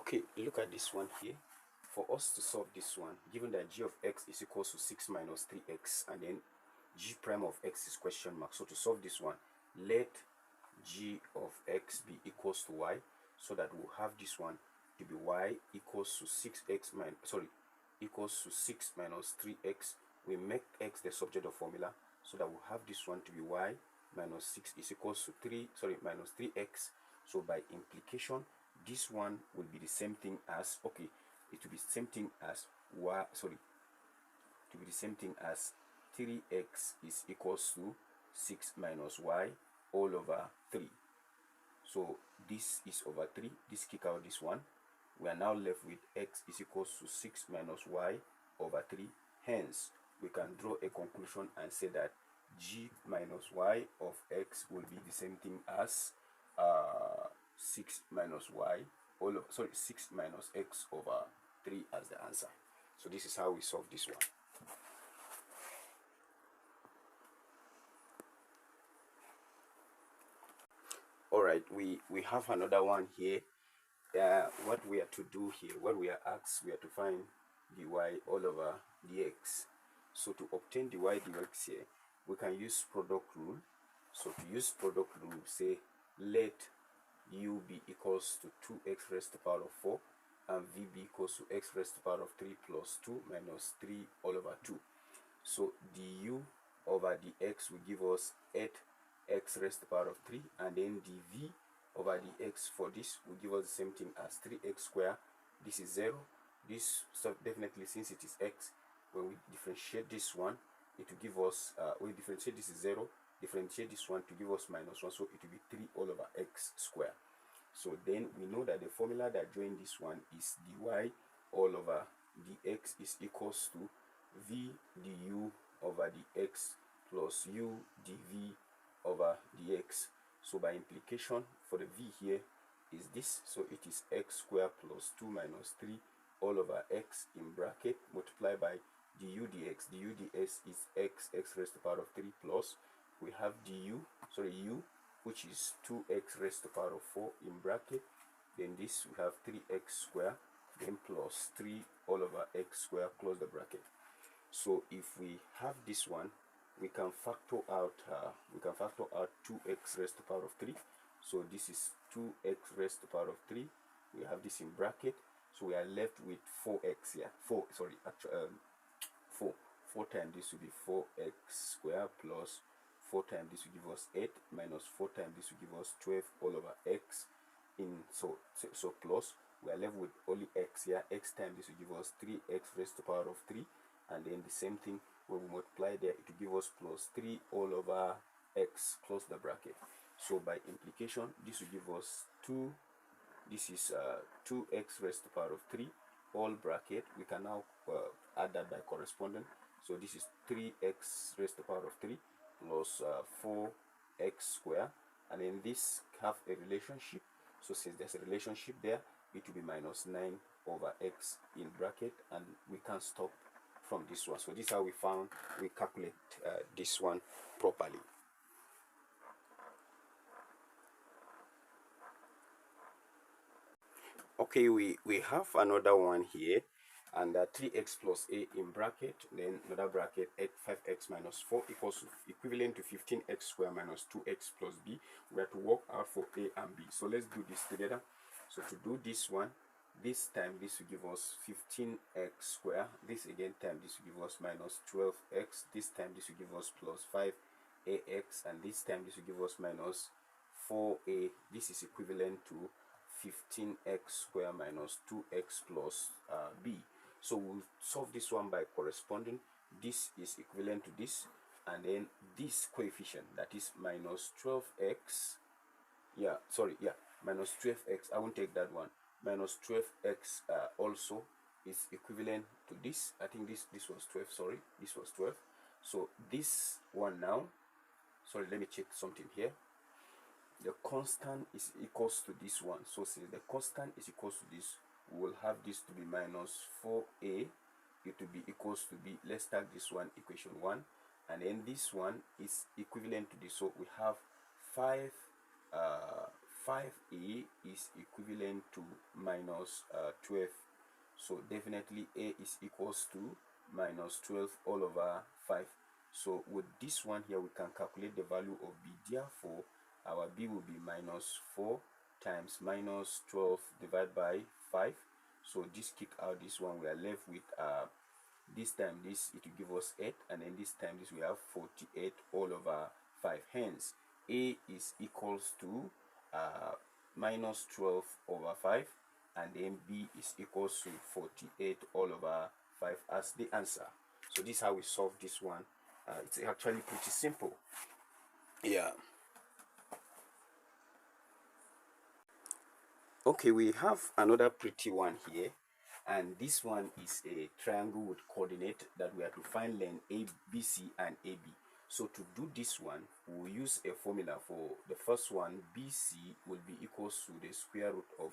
Okay, look at this one here. For us to solve this one, given that g of x is equals to 6 minus 3x, and then g prime of x is question mark. So to solve this one, let g of x be equals to y, so that we'll have this one to be y equals to 6x equals to 6 minus 3x. We make x the subject of formula, so that we'll have this one to be y minus 6 is equals to minus 3x. So by implication, this one will be the same thing as, okay, it will be the same thing as y, to be the same thing as 3x is equals to 6 minus y all over 3. So this is over 3, this kick out this one. We are now left with x is equals to 6 minus y over 3. Hence, we can draw a conclusion and say that g minus y of x will be the same thing as 6 minus y all over, 6 minus x over 3 as the answer. So this is how we solve this one. Alright, we have another one here. What we are to do here, what we are asked, we are to find dy all over dx. So to obtain dy dx here, we can use product rule. So to use product rule, say let u be equals to 2x raised to the power of 4 and v be equals to x raised to the power of 3 plus 2 minus 3 all over 2. So du over dx will give us 8x raised to the power of 3, and then dv over dx for this will give us the same thing as 3x squared. This is 0. This, so definitely, since it is x, when we differentiate this one, it will give us, we differentiate this is 0, differentiate this one to give us minus 1, so it will be 3 all over x squared. So then we know that the formula that join this one is dy all over dx is equals to v du over dx plus u dv over dx. So by implication, for the v here is this, so it is x squared plus 2 minus 3 all over x in bracket multiplied by du dx. Du dx is x raised to the power of 3 plus, we have u, which is 2x raised to the power of 4 in bracket, then this we have 3x squared, then plus 3 all over x squared, close the bracket. So if we have this one, we can factor out 2x raised to the power of 3. So this is 2x raised to the power of 3. We have this in bracket, so we are left with 4x here. 4 times this will be 4x squared plus 4 times this will give us 8 minus 4 times this will give us 12 all over x in, so plus, we are left with only x here. X times this will give us 3x raised to the power of 3, and then the same thing when we multiply there, it will give us plus 3 all over x, close the bracket. So by implication, this will give us 2, this is 2x raised to the power of 3 all bracket. We can now add that by corresponding. So this is 3x raised to the power of 3 plus 4x squared, and then this have a relationship. So since there's a relationship there, it will be minus 9 over x in bracket, and we can stop from this one. So this is how we calculate this one properly. Okay, we have another one here, and 3x plus a in bracket, then another bracket 5x minus 4 equals equivalent to 15x squared minus 2x plus b. We have to work out for a and b. So let's do this together. So to do this one, this time this will give us 15x squared, this again time this will give us minus 12x, this time this will give us plus 5ax, and this time this will give us minus 4a. This is equivalent to 15x squared minus 2x plus b. So we'll solve this one by corresponding. This is equivalent to this, and then this coefficient, that is minus 12x, minus 12x, I won't take that one, minus 12x also is equivalent to this. I think this was 12, this was 12. So this one now, let me check something here. The constant is equals to this one. So since the constant is equals to this, we will have this to be minus 4a, it will be equals to b. Let's tag this one equation 1, and then this one is equivalent to this. So we have 5 5a is equivalent to minus 12. So definitely a is equals to minus 12 all over 5. So with this one here, we can calculate the value of b. Therefore, our b will be minus 4 times minus 12 divided by 5. So this kick out this one, we are left with this time this it will give us 8, and then this time this we have 48 all over 5. Hence a is equals to minus 12 over 5, and then b is equals to 48 all over 5 as the answer. So this is how we solve this one. It's actually pretty simple. Yeah. Okay, we have another pretty one here, and this one is a triangle with coordinate that we have to find length ABC and AB. So to do this one, we'll use a formula. For the first one, BC will be equals to the square root of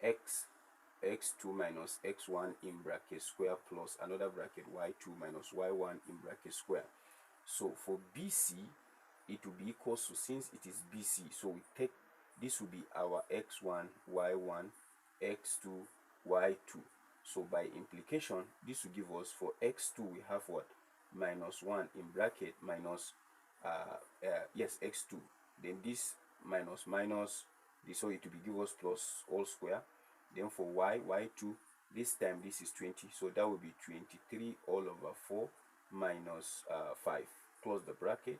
x2 minus x1 in bracket square plus another bracket y2 minus y1 in bracket square. So for BC, it will be equals to, since it is BC, so we take this will be our x1, y1, x2, y2. So by implication, this will give us, for x2 we have what? Minus 1 in bracket minus yes, x2. Then this minus this, so it will be give us plus all square. Then for y2, this time this is 20, so that will be 23 all over 4 minus 5. Close the bracket,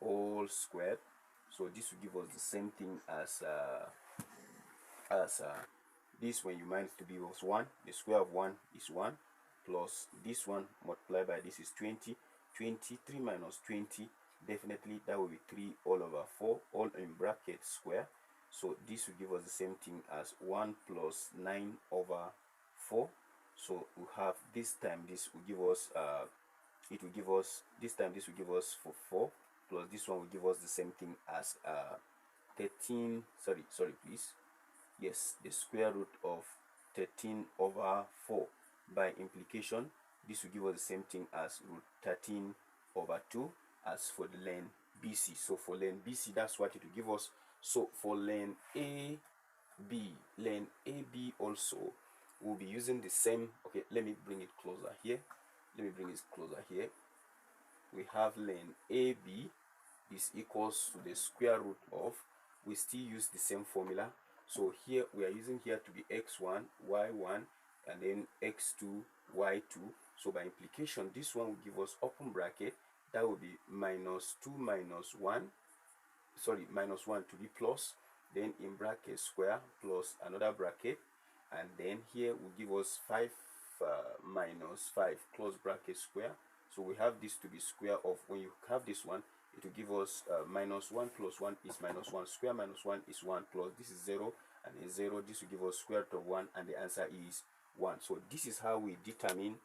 all squared. So this will give us the same thing as this. When you minus to be was 1, the square of 1 is 1, plus this one multiplied by this is 20. 23 minus 20, definitely that will be 3 all over 4, all in bracket square. So this will give us the same thing as 1 plus 9 over 4. So we have this time this will give us it will give us, this time this will give us for 4, plus this one will give us the same thing as 13, sorry please, yes, the square root of 13 over 4. By implication, this will give us the same thing as root 13 over 2 as for the length BC. So for length BC, that's what it will give us. So for length AB also, we'll be using the same. Okay, let me bring it closer here. We have length AB is equals to the square root of, we still use the same formula. So here we are using here to be x1, y1, and then x2, y2. So by implication, this one will give us open bracket, that will be minus 2 minus 1, minus 1 to be plus, then in bracket square plus another bracket, and then here will give us 5 minus 5 close bracket square. So we have this to be square of, when you have this one, it will give us minus 1 plus 1 is minus 1, square minus 1 is 1, plus this is 0, and then 0, this will give us square root of 1, and the answer is 1. So this is how we determine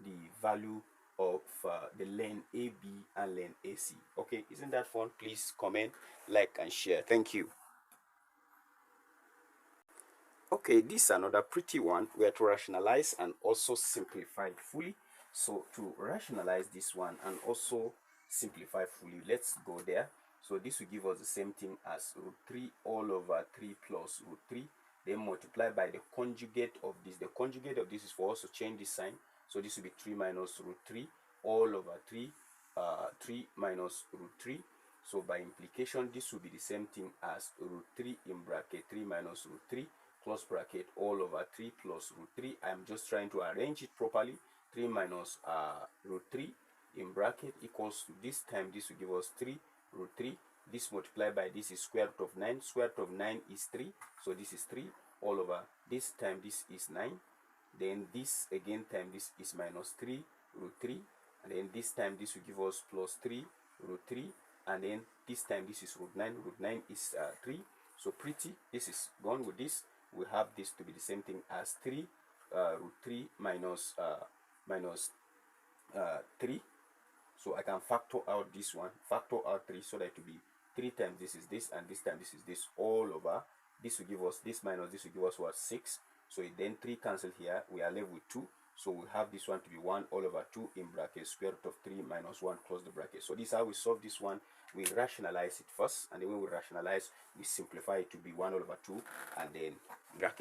the value of the length AB and length AC. Okay, isn't that fun? Please comment, like, and share. Thank you. Okay, this is another pretty one. We have to rationalize and also simplify it fully. So to rationalize this one and also simplify fully, let's go there. So this will give us the same thing as root 3 all over 3 plus root 3, then multiply by the conjugate of this. The conjugate of this is for us to change this sign. So this will be 3 minus root 3 all over 3, 3 minus root 3. So by implication, this will be the same thing as root 3 in bracket 3 minus root 3, close bracket all over 3 plus root 3. I'm just trying to arrange it properly. 3 minus root 3 in bracket equals to, this time this will give us 3 root 3. This multiplied by this is square root of 9. Square root of 9 is 3. So this is 3 all over, this time this is 9. Then this again time this is minus 3 root 3. And then this time this will give us plus 3 root 3. And then this time this is root 9. Root 9 is 3. So pretty, this is gone with this. We have this to be the same thing as 3 root 3 minus 3. So I can factor out this one, factor out 3, so that it will be 3 times this is this, and this time this is this, all over. This will give us, this minus this will give us what, 6. So then 3 cancel here, we are left with 2. So we have this one to be 1 all over 2 in bracket square root of 3 minus 1, close the bracket. So this is how we solve this one. We rationalize it first, and then when we rationalize, we simplify it to be 1 all over 2, and then bracket.